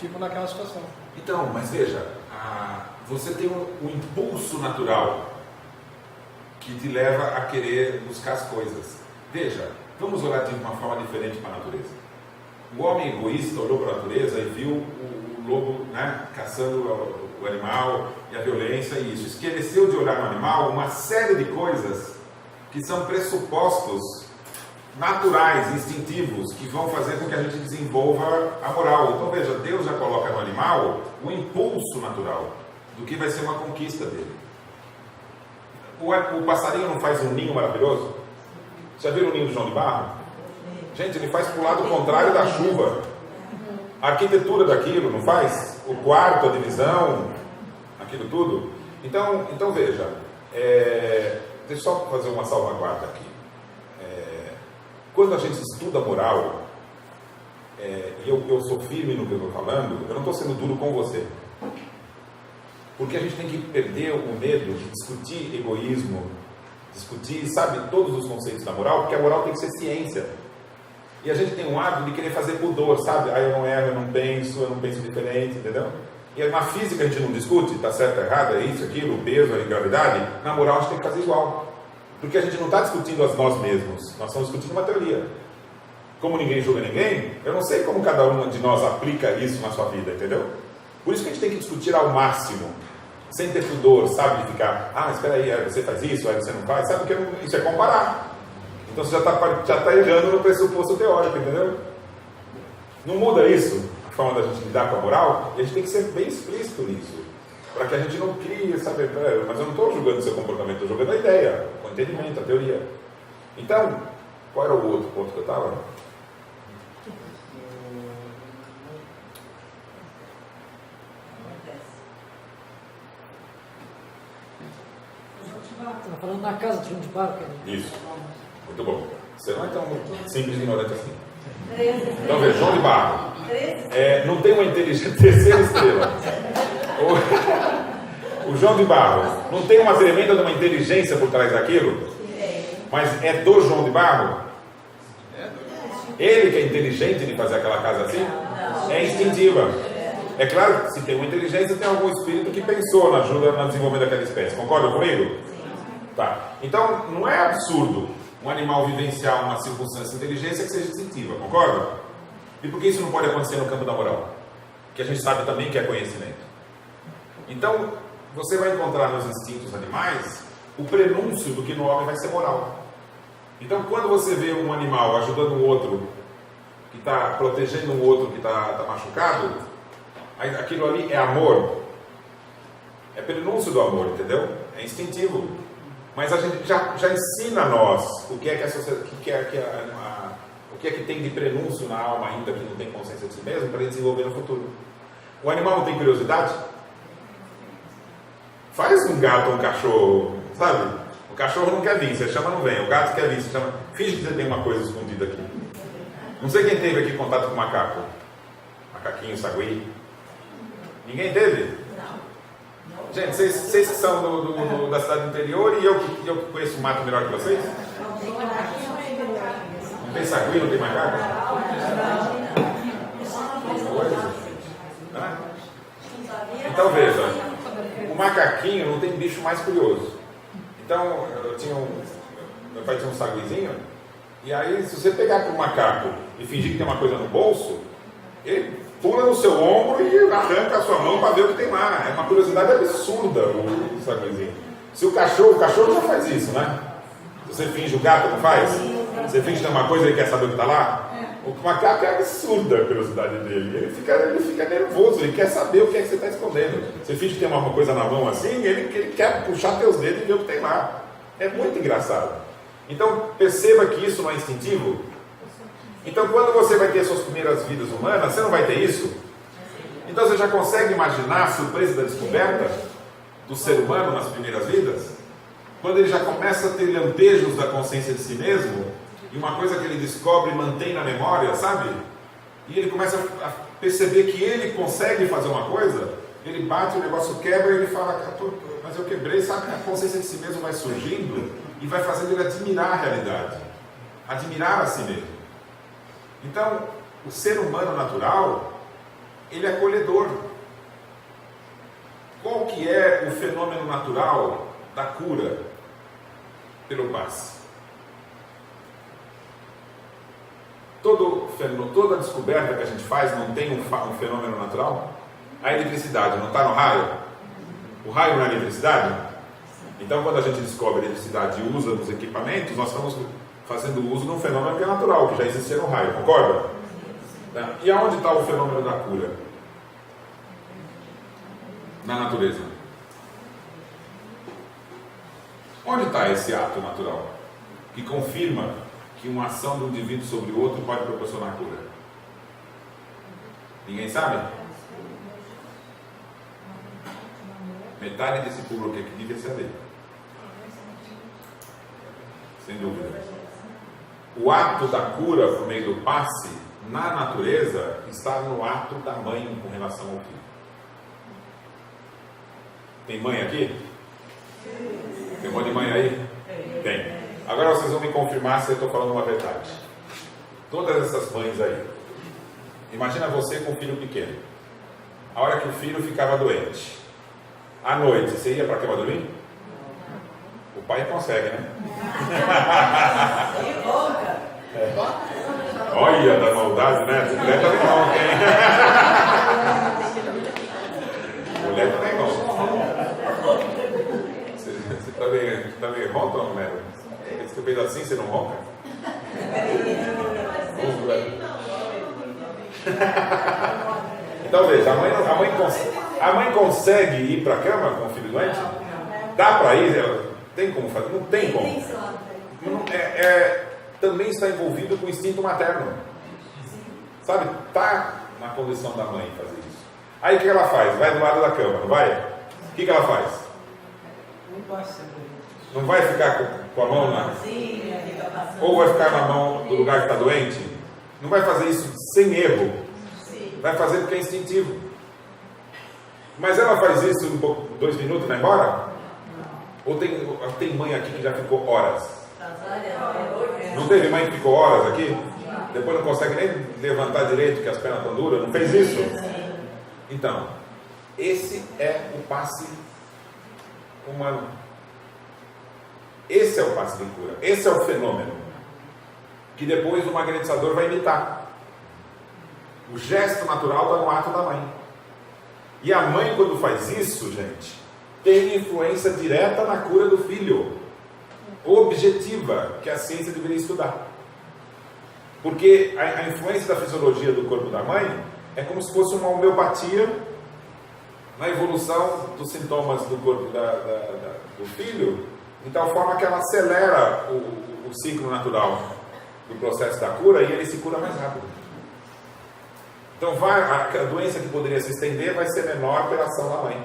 fico naquela situação. Então, mas veja, você tem um impulso natural que te leva a querer buscar as coisas. Veja, vamos olhar de uma forma diferente para a natureza. O homem egoísta olhou para a natureza e viu o lobo, né, caçando o animal e a violência e isso. Esqueceu de olhar no animal uma série de coisas que são pressupostos naturais, instintivos, que vão fazer com que a gente desenvolva a moral. Então veja, Deus já coloca no animal o impulso natural do que vai ser uma conquista dele. O passarinho não faz um ninho maravilhoso? Já viram o ninho do João de Barro? Gente, ele faz para o lado contrário da chuva. A arquitetura daquilo, não faz? O quarto, a divisão, aquilo tudo. Então veja, deixa eu só fazer uma salvaguarda aqui. Quando a gente estuda moral, e eu sou firme no que eu estou falando, eu não estou sendo duro com você. Porque a gente tem que perder o medo de discutir egoísmo, discutir, sabe, todos os conceitos da moral, porque a moral tem que ser ciência. E a gente tem um hábito de querer fazer pudor, sabe? Eu não erro, eu não penso diferente, entendeu? E na física a gente não discute, está certo, errado, é isso, aquilo, o peso, a gravidade. Na moral a gente tem que fazer igual. Porque a gente não está discutindo as nós mesmos, nós estamos discutindo uma teoria. Como ninguém julga ninguém, eu não sei como cada um de nós aplica isso na sua vida, entendeu? Por isso que a gente tem que discutir ao máximo, sem ter pudor, sabe? De ficar, mas espera aí, você faz isso, aí você não faz, sabe? Porque isso é comparar. Então você já está errando no pressuposto teórico, entendeu? Não muda isso, a forma da gente lidar com a moral, e a gente tem que ser bem explícito nisso, para que a gente não crie, sabe? Mas eu não estou julgando o seu comportamento, estou julgando a ideia, o entendimento, a teoria. Então, qual era o outro ponto que eu estava? Estava falando na casa de João de Barro. Isso. Muito bom. Você não é tão simples e ignorante assim. Então veja, João de Barro. Não tem uma inteligência. Terceira estrela. O João de Barro não tem uma tremenda de uma inteligência por trás daquilo? Mas é do João de Barro? Ele que é inteligente de fazer aquela casa assim? É instintiva. É claro que se tem uma inteligência, tem algum espírito que pensou na ajuda no desenvolvimento daquela espécie. Concorda comigo? Tá. Então, não é absurdo um animal vivenciar uma circunstância de inteligência que seja instintiva, concorda? E por que isso não pode acontecer no campo da moral? Que a gente sabe também que é conhecimento. Então, você vai encontrar nos instintos animais o prenúncio do que no homem vai ser moral. Então, quando você vê um animal ajudando um outro, que está protegendo um outro que está machucado, aquilo ali é amor. É prenúncio do amor, entendeu? É instintivo. Mas a gente já ensina a nós o que é que a sociedade, o que é que tem de prenúncio na alma ainda que não tem consciência de si mesmo para ele desenvolver no futuro. O animal não tem curiosidade? Faz um gato ou um cachorro, sabe? O cachorro não quer vir, você chama, não vem. O gato quer vir, você chama. Finge que você tem uma coisa escondida aqui. Não sei quem teve aqui contato com macaco. Macaquinho, sagui. Ninguém teve? Gente, vocês que são da cidade do interior e eu que conheço o mato melhor que vocês? Não tem sagui, não tem macaco? Então veja, o macaquinho não tem bicho mais curioso. Então, meu pai tinha um saguizinho, e aí se você pegar para o macaco e fingir que tem uma coisa no bolso, ele pula no seu ombro e arranca a sua mão para ver o que tem lá. É uma curiosidade absurda o saguizinho. Se o cachorro já faz isso, né? Você finge, o gato não faz? Você finge que tem uma coisa e ele quer saber o que está lá? O macaco é absurda a curiosidade dele. Ele fica nervoso, ele quer saber o que é que você está escondendo. Você finge que tem uma coisa na mão assim, ele quer puxar teus dedos e ver o que tem lá. É muito engraçado. Então, perceba que isso não é instintivo. Então, quando você vai ter suas primeiras vidas humanas, você não vai ter isso? Então, você já consegue imaginar a surpresa da descoberta do ser humano nas primeiras vidas? Quando ele já começa a ter lampejos da consciência de si mesmo, e uma coisa que ele descobre e mantém na memória, sabe? E ele começa a perceber que ele consegue fazer uma coisa, ele bate, o negócio quebra e ele fala, mas eu quebrei, sabe? A consciência de si mesmo vai surgindo e vai fazendo ele admirar a realidade, admirar a si mesmo. Então, o ser humano natural, ele é acolhedor. Qual que é o fenômeno natural da cura pelo passe? Toda descoberta que a gente faz não tem um fenômeno natural? A eletricidade não está no raio? O raio não é eletricidade? Então, quando a gente descobre a eletricidade e usa nos equipamentos, nós estamos fazendo uso de um fenômeno que é natural, que já existia no raio, concorda? E aonde está o fenômeno da cura? Na natureza. Onde está esse ato natural que confirma que uma ação de um indivíduo sobre o outro pode proporcionar cura? Ninguém sabe? Metade desse público aqui devia saber. Sem dúvida. O ato da cura por meio do passe, na natureza, está no ato da mãe com relação ao filho. Tem mãe aqui? Tem um monte de mãe aí? Tem. Agora vocês vão me confirmar se eu estou falando uma verdade. Todas essas mães aí. Imagina você com um filho pequeno. A hora que o filho ficava doente. À noite, você ia para a cama dormir? O pai consegue, né? Olha da maldade, né? Mulher também não, tem. Mulher também não. Você também ronca ou não, né? Se tu fez assim, você não ronca? Então veja, a mãe consegue ir para a cama com o filho doente? Dá para ir? Tem como fazer? Não tem como. Também está envolvido com o instinto materno. Sabe? Está na condição da mãe fazer isso. Aí o que ela faz? Vai do lado da cama, não vai? O que ela faz? Não vai ficar com a mão na... Ou vai ficar na mão do lugar que está doente? Não vai fazer isso sem erro. Vai fazer porque é instintivo. Mas ela faz isso em 2 minutos e vai embora? Ou tem mãe aqui que já ficou horas? Não teve mãe que ficou horas aqui? Depois não consegue nem levantar direito, que as pernas estão duras? Não fez isso? Então, esse é o passe humano. Esse é o passe de cura. Esse é o fenômeno que depois o magnetizador vai imitar. O gesto natural está no ato da mãe. E a mãe, quando faz isso, gente, tem influência direta na cura do filho. Objetiva, que a ciência deveria estudar. Porque a influência da fisiologia do corpo da mãe é como se fosse uma homeopatia na evolução dos sintomas do corpo do filho, de tal forma que ela acelera o ciclo natural do processo da cura e ele se cura mais rápido. Então a doença que poderia se estender vai ser menor pela ação da mãe.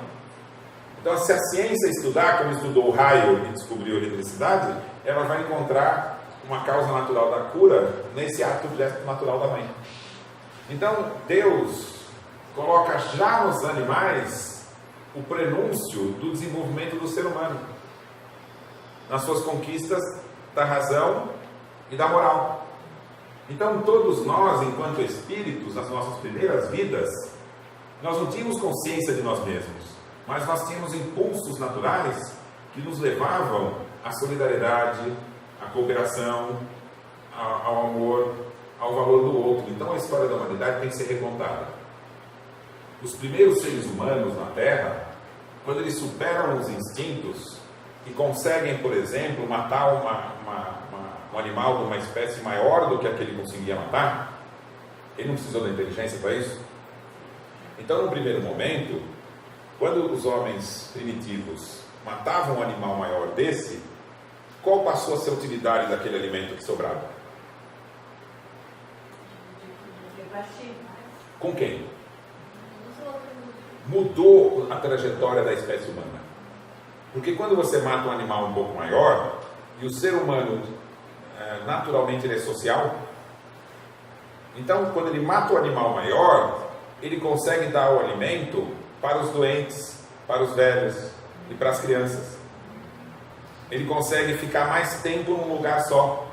Então, se a ciência estudar, como estudou o raio e descobriu a eletricidade, ela vai encontrar uma causa natural da cura nesse ato gesto natural da mãe. Então, Deus coloca já nos animais o prenúncio do desenvolvimento do ser humano, nas suas conquistas da razão e da moral. Então, todos nós, enquanto espíritos, nas nossas primeiras vidas, nós não tínhamos consciência de nós mesmos, mas nós tínhamos impulsos naturais que nos levavam à solidariedade, à cooperação, ao amor, ao valor do outro. Então a história da humanidade tem que ser recontada. Os primeiros seres humanos na Terra, quando eles superam os instintos e conseguem, por exemplo, matar um animal de uma espécie maior do que aquele conseguia matar, ele não precisou da inteligência para isso. Então, no primeiro momento, quando os homens primitivos matavam um animal maior desse, qual passou a ser a utilidade daquele alimento que sobrava? Com quem? Mudou a trajetória da espécie humana. Porque quando você mata um animal um pouco maior, e o ser humano, naturalmente, ele é social, então, quando ele mata o animal maior, ele consegue dar o alimento para os doentes, para os velhos e para as crianças. Ele consegue ficar mais tempo num lugar só.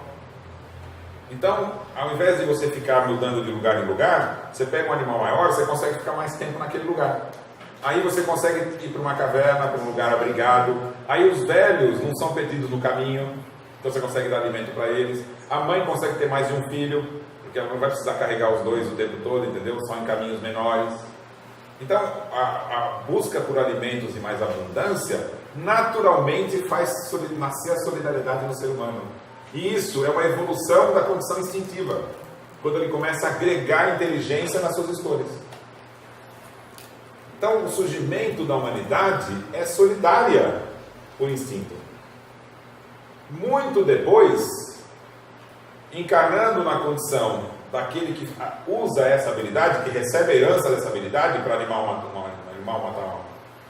Então, ao invés de você ficar mudando de lugar em lugar, você pega um animal maior, você consegue ficar mais tempo naquele lugar. Aí você consegue ir para uma caverna, para um lugar abrigado. Aí os velhos não são perdidos no caminho, então você consegue dar alimento para eles. A mãe consegue ter mais de um filho, porque ela não vai precisar carregar os dois o tempo todo, entendeu? Só em caminhos menores. Então, a busca por alimentos e mais abundância naturalmente faz nascer a solidariedade no ser humano. E isso é uma evolução da condição instintiva, quando ele começa a agregar inteligência nas suas escolhas. Então, o surgimento da humanidade é solidária por instinto. Muito depois, encarnando na condição daquele que usa essa habilidade, que recebe a herança dessa habilidade para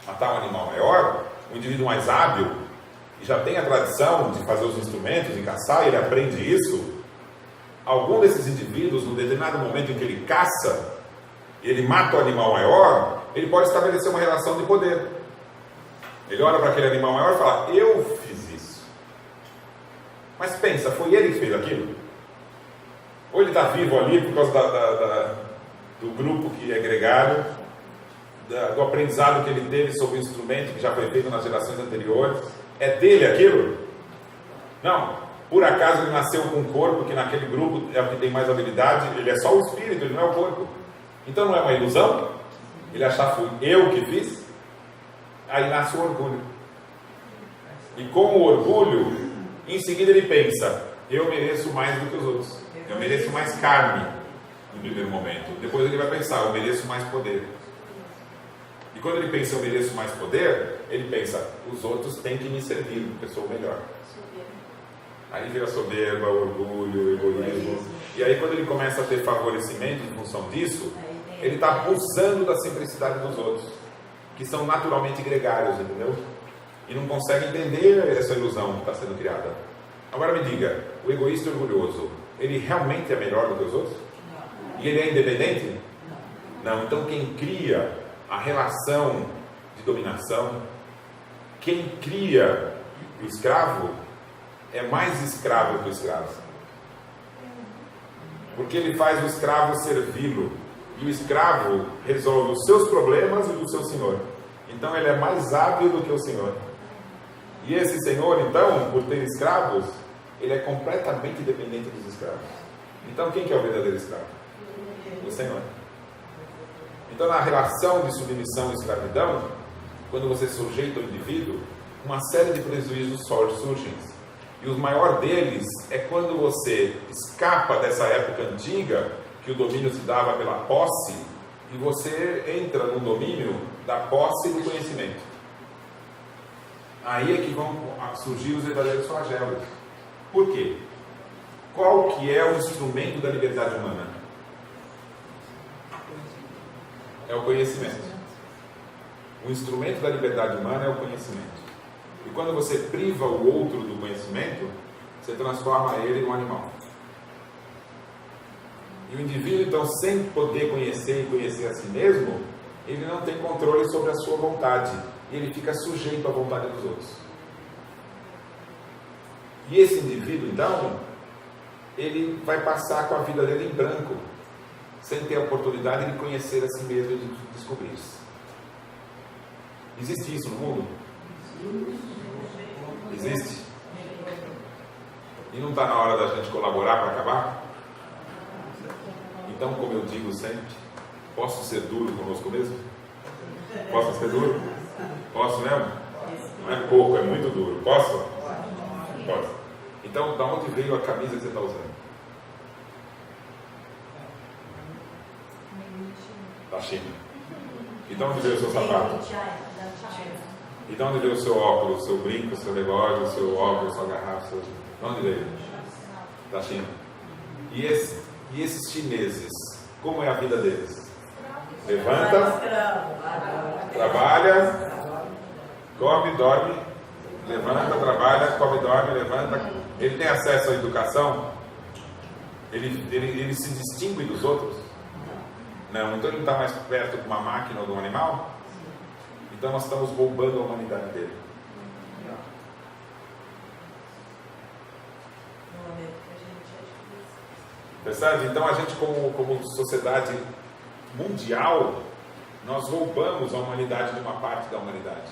matar um animal maior, um indivíduo mais hábil, que já tem a tradição de fazer os instrumentos, de caçar, ele aprende isso. Algum desses indivíduos, num determinado momento em que ele caça, ele mata o animal maior, ele pode estabelecer uma relação de poder. Ele olha para aquele animal maior e fala: eu fiz isso. Mas pensa, foi ele que fez aquilo? Ou ele está vivo ali por causa do grupo que é gregário, do aprendizado que ele teve sobre o instrumento que já foi feito nas gerações anteriores? É dele aquilo? Não. Por acaso ele nasceu com um corpo que naquele grupo é o que tem mais habilidade? Ele é só o espírito, ele não é o corpo. Então não é uma ilusão? Ele achar que fui eu que fiz? Aí nasce o orgulho. E com o orgulho, em seguida ele pensa: eu mereço mais do que os outros. Eu mereço mais carne no primeiro momento. Depois ele vai pensar: eu mereço mais poder. E quando ele pensa: eu mereço mais poder, ele pensa: os outros têm que me servir, porque eu sou o melhor. Aí vira soberba, orgulho, egoísmo. E aí quando ele começa a ter favorecimento em função disso, ele está abusando da simplicidade dos outros, que são naturalmente gregários, entendeu? E não consegue entender essa ilusão que está sendo criada. Agora me diga, o egoísta e orgulhoso, ele realmente é melhor do que os outros? E ele é independente? Não. Então quem cria a relação de dominação, quem cria o escravo, é mais escravo que o escravo. Porque ele faz o escravo servi-lo. E o escravo resolve os seus problemas e do seu senhor. Então ele é mais hábil do que o senhor. E esse senhor, então, por ter escravos, ele é completamente dependente dos escravos. Então quem que é o verdadeiro escravo? O senhor. Então na relação de submissão e escravidão, quando você sujeita o indivíduo, uma série de prejuízos surgem. E o maior deles é quando você escapa dessa época antiga, que o domínio se dava pela posse, e você entra no domínio da posse e do conhecimento. Aí é que vão surgir os verdadeiros flagelos. Por quê? Qual que é o instrumento da liberdade humana? É o conhecimento. O instrumento da liberdade humana é o conhecimento. E quando você priva o outro do conhecimento, você transforma ele num animal. E o indivíduo, então, sem poder conhecer e conhecer a si mesmo, ele não tem controle sobre a sua vontade. E ele fica sujeito à vontade dos outros. E esse indivíduo, então, ele vai passar com a vida dele em branco, sem ter a oportunidade de conhecer a si mesmo e de descobrir-se. Existe isso no mundo? Existe? E não está na hora da gente colaborar para acabar? Então, como eu digo sempre, posso ser duro conosco mesmo? Posso ser duro? Posso mesmo? Não é pouco, é muito duro. Posso? Posso. Então, da onde veio a camisa que você está usando? Da China. E de onde veio o seu sapato? E de onde veio o seu óculos, o seu brinco, o seu relógio, o seu óculos, a sua garrafa? De onde veio? Da China. E esses chineses, como é a vida deles? Levanta, trabalha, come, dorme, levanta, trabalha, come, dorme, levanta. Ele tem acesso à educação? Ele se distingue dos outros? Não. Então ele não está mais perto de uma máquina ou de um animal? Então nós estamos roubando a humanidade dele. Percebe? Então a gente como sociedade mundial, nós roubamos a humanidade de uma parte da humanidade.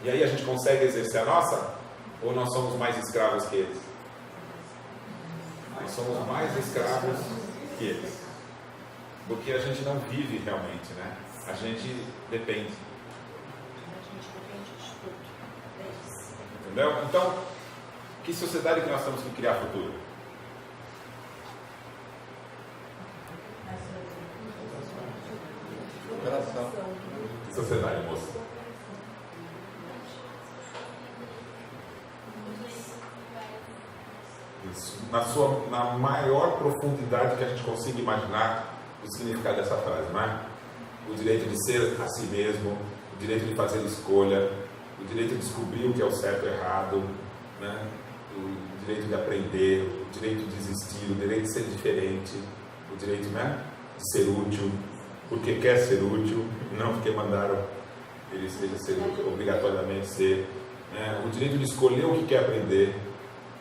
E aí a gente consegue exercer a nossa? Ou nós somos mais escravos que eles? Nós somos mais escravos que eles. Porque a gente não vive realmente, né? A gente depende. Entendeu? Então, que sociedade que nós temos que criar futuro? Que sociedade, moça? Isso. Na maior profundidade que a gente consiga imaginar o significado dessa frase, não é? O direito de ser a si mesmo, o direito de fazer escolha, o direito de descobrir o que é o certo e o errado, né? O direito de aprender, o direito de existir, o direito de ser diferente, o direito, né, de ser útil, porque quer ser útil, não porque mandaram ele seja ser obrigatoriamente ser, né? O direito de escolher o que quer aprender,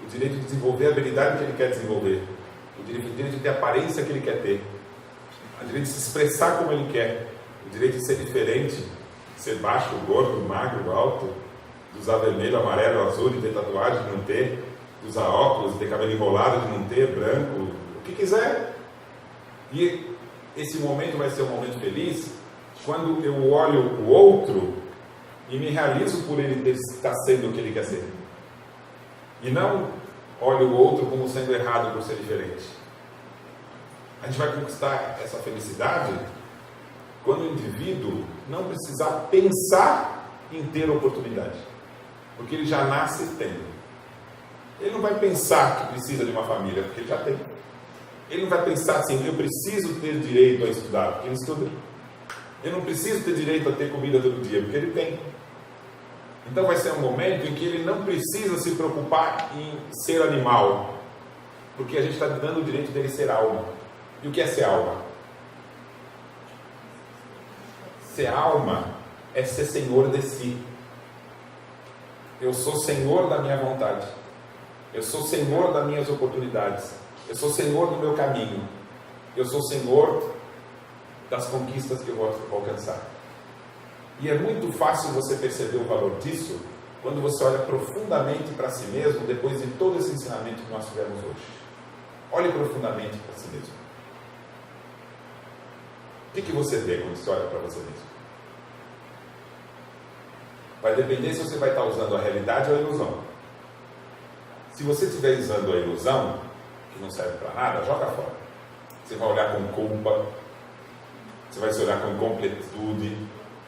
o direito de desenvolver a habilidade que ele quer desenvolver, o direito de ter a aparência que ele quer ter, o direito de se expressar como ele quer, o direito de ser diferente, ser baixo, gordo, magro, alto, de usar vermelho, amarelo, azul, de ter tatuagem, de não ter, de usar óculos, de ter cabelo enrolado, de não ter, branco, o que quiser. E esse momento vai ser um momento feliz quando eu olho o outro e me realizo por ele estar sendo o que ele quer ser. E não olho o outro como sendo errado por ser diferente. A gente vai conquistar essa felicidade quando o indivíduo não precisar pensar em ter oportunidade. Porque ele já nasce tendo. Ele não vai pensar que precisa de uma família, porque ele já tem. Ele não vai pensar assim, eu preciso ter direito a estudar, porque ele estuda. Eu não preciso ter direito a ter comida todo dia, porque ele tem. Então vai ser um momento em que ele não precisa se preocupar em ser animal, porque a gente está dando o direito dele ser alma. E o que é ser alma? Ser alma é ser senhor de si. Eu sou senhor da minha vontade. Eu sou senhor das minhas oportunidades. Eu sou senhor do meu caminho. Eu sou senhor das conquistas que eu vou alcançar. E é muito fácil você perceber o valor disso quando você olha profundamente para si mesmo depois de todo esse ensinamento que nós tivemos hoje. Olhe profundamente para si mesmo. O que você vê quando você olha para você mesmo? Vai depender se você vai estar usando a realidade ou a ilusão. Se você estiver usando a ilusão, que não serve para nada, joga fora. Você vai olhar com culpa, você vai se olhar com incompletude.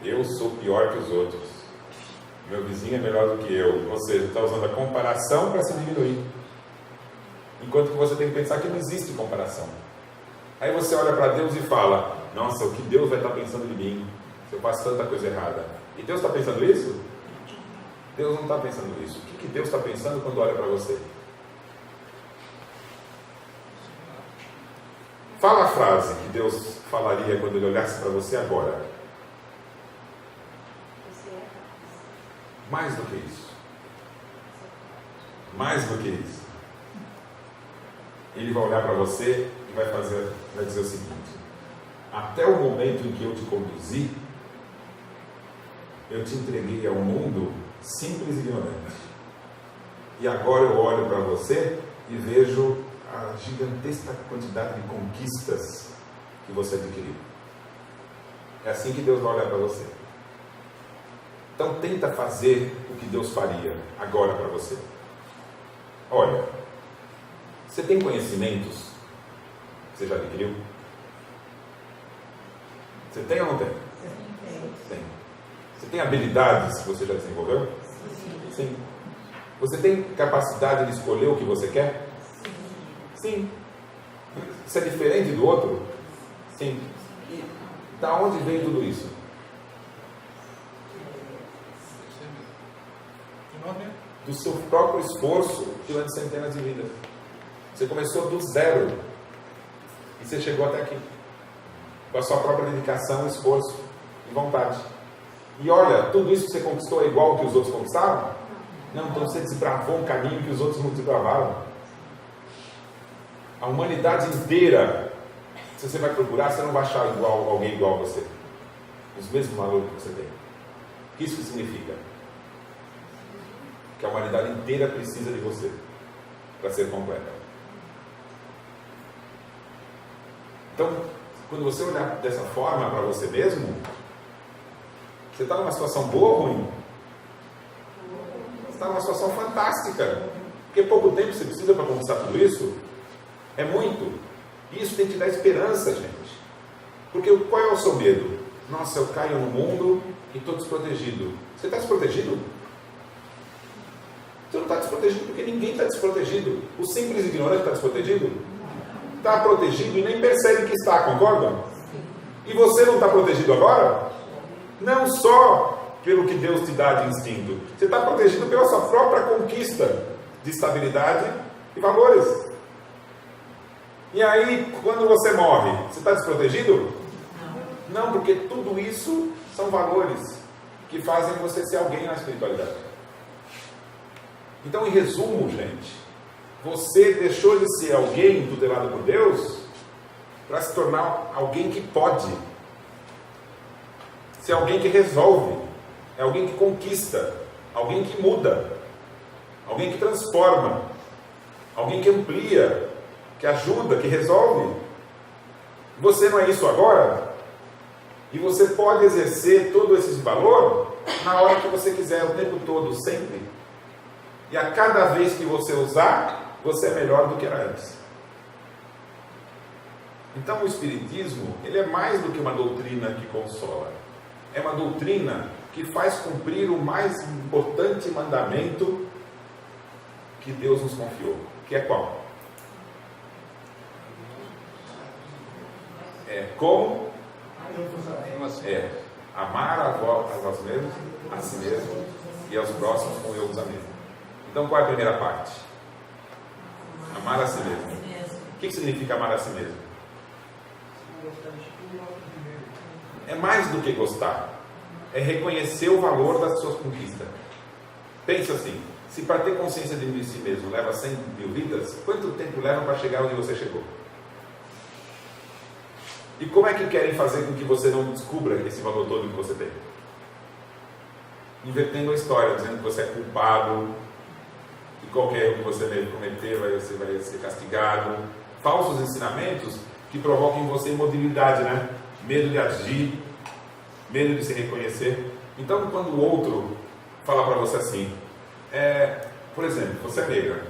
Eu sou pior que os outros. Meu vizinho é melhor do que eu. Ou seja, está usando a comparação para se diminuir. Enquanto que você tem que pensar que não existe comparação. Aí você olha para Deus e fala, nossa, o que Deus vai estar pensando de mim se eu faço tanta coisa errada? E Deus está pensando isso? Deus não está pensando isso. O que Deus está pensando quando olha para você? Fala a frase que Deus falaria quando Ele olhasse para você agora. Mais do que isso. Mais do que isso. Ele vai olhar para você e vai dizer o seguinte: até o momento em que eu te conduzi, eu te entreguei ao mundo simples e ignorante. E agora eu olho para você e vejo a gigantesca quantidade de conquistas que você adquiriu. É assim que Deus vai olhar para você. Então tenta fazer o que Deus faria agora para você. Olha, você tem conhecimentos que você já adquiriu? Você tem ou não tem? Tem. Você tem habilidades que você já desenvolveu? Sim. Você tem capacidade de escolher o que você quer? Sim. Você é diferente do outro? Sim. E da onde vem tudo isso? Do seu próprio esforço durante centenas de vidas. Você começou do zero e você chegou até aqui com a sua própria dedicação, esforço e vontade. E olha, tudo isso que você conquistou é igual ao que os outros conquistaram? Não, então você desbravou um caminho que os outros não desbravaram. a humanidade inteira, se você vai procurar, você não vai achar alguém igual a você. Os mesmos valores que você tem. O que isso significa? Que a humanidade inteira precisa de você para ser completa. Então, quando você olhar dessa forma para você mesmo, você está numa situação boa ou ruim? Você está numa situação fantástica. Porque pouco tempo você precisa para conquistar tudo isso? É muito. E isso tem que te dar esperança, gente. Porque qual é o seu medo? Nossa, eu caio no mundo e estou desprotegido. Você está desprotegido? Você não está desprotegido porque ninguém está desprotegido. O simples ignorante está desprotegido? Está protegido e nem percebe que está, concordam? E você não está protegido agora? Não só pelo que Deus te dá de instinto. Você está protegido pela sua própria conquista de estabilidade e valores. E aí, quando você morre, você está desprotegido? Não, porque tudo isso são valores que fazem você ser alguém na espiritualidade. Então, em resumo, gente, você deixou de ser alguém tutelado por Deus para se tornar alguém que pode. Ser alguém que resolve. É alguém que conquista. Alguém que muda. Alguém que transforma. Alguém que amplia. Que ajuda, que resolve. Você não é isso agora? E você pode exercer todo esse valor na hora que você quiser, o tempo todo, sempre. E a cada vez que você usar, você é melhor do que era antes. Então o Espiritismo, ele é mais do que uma doutrina que consola. É uma doutrina que faz cumprir o mais importante mandamento que Deus nos confiou. Que é qual? Como? Amar a vós mesmos, a si mesmo e aos próximos como eu vos amei. Então qual é a primeira parte? Amar a si mesmo. O que significa amar a si mesmo? É mais do que gostar. É reconhecer o valor das suas conquistas. Pensa assim, se para ter consciência de si mesmo leva 100 mil vidas, quanto tempo leva para chegar onde você chegou? E como é que querem fazer com que você não descubra esse valor todo que você tem? Invertendo a história, dizendo que você é culpado, que qualquer erro que você cometer você vai ser castigado. Falsos ensinamentos que provocam em você imobilidade, né? Medo de agir, medo de se reconhecer. Então, quando o outro fala para você assim, por exemplo, você é negra.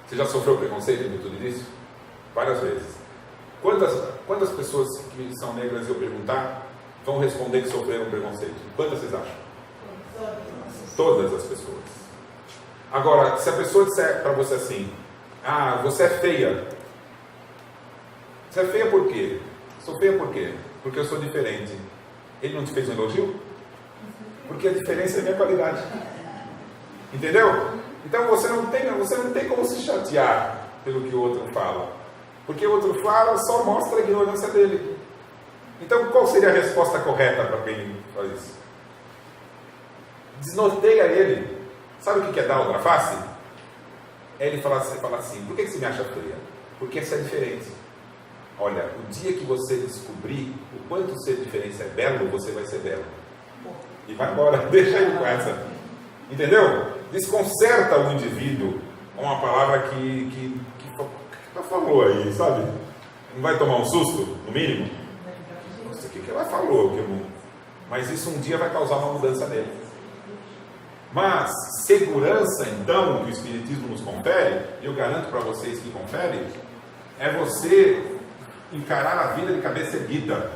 Você já sofreu preconceito em virtude disso? Várias vezes. Quantas pessoas que são negras, eu perguntar, vão responder que sofreram preconceito? Quantas vocês acham? Todas as pessoas. Agora, se a pessoa disser para você assim, você é feia. Você é feia por quê? Sou feia por quê? Porque eu sou diferente. Ele não te fez um elogio? Porque a diferença é minha qualidade. Entendeu? Então você não tem como se chatear pelo que o outro fala. Porque o outro fala só mostra a ignorância dele. Então qual seria a resposta correta para quem faz isso? Desnorteia ele. Sabe o que é dar outra face? É ele falar assim, por que você me acha feia? Porque você é diferente. Olha, o dia que você descobrir o quanto ser diferente é belo, você vai ser belo. E vai embora, deixa ele com essa. Entendeu? Desconcerta o indivíduo com uma palavra que falou aí, sabe? Não vai tomar um susto, no mínimo? Nossa, o que ela falou? Mas isso um dia vai causar uma mudança nele. Mas segurança, então, que o Espiritismo nos confere, e eu garanto para vocês que confere, é você encarar a vida de cabeça erguida.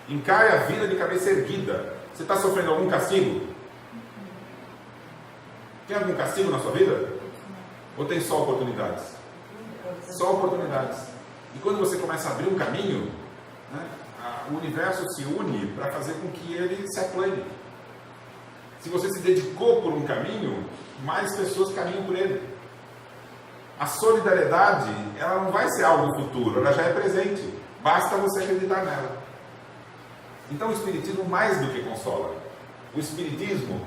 Encare a vida de cabeça erguida. Você está sofrendo algum castigo? Tem algum castigo na sua vida? Ou tem só oportunidades? Só oportunidades. E quando você começa a abrir um caminho, né, o universo se une para fazer com que ele se aplane. Se você se dedicou por um caminho, mais pessoas caminham por ele. A solidariedade, ela não vai ser algo futuro, ela já é presente. Basta você acreditar nela. Então o Espiritismo mais do que consola. O Espiritismo,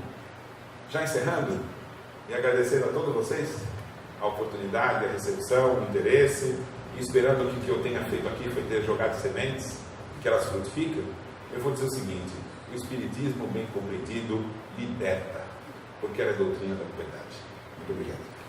já encerrando, e agradecendo a todos vocês, a oportunidade, a recepção, o interesse, e esperando que o que eu tenha feito aqui foi ter jogado sementes, que elas frutificam, eu vou dizer o seguinte: o Espiritismo bem compreendido liberta, porque ela é doutrina da verdade. Muito obrigado.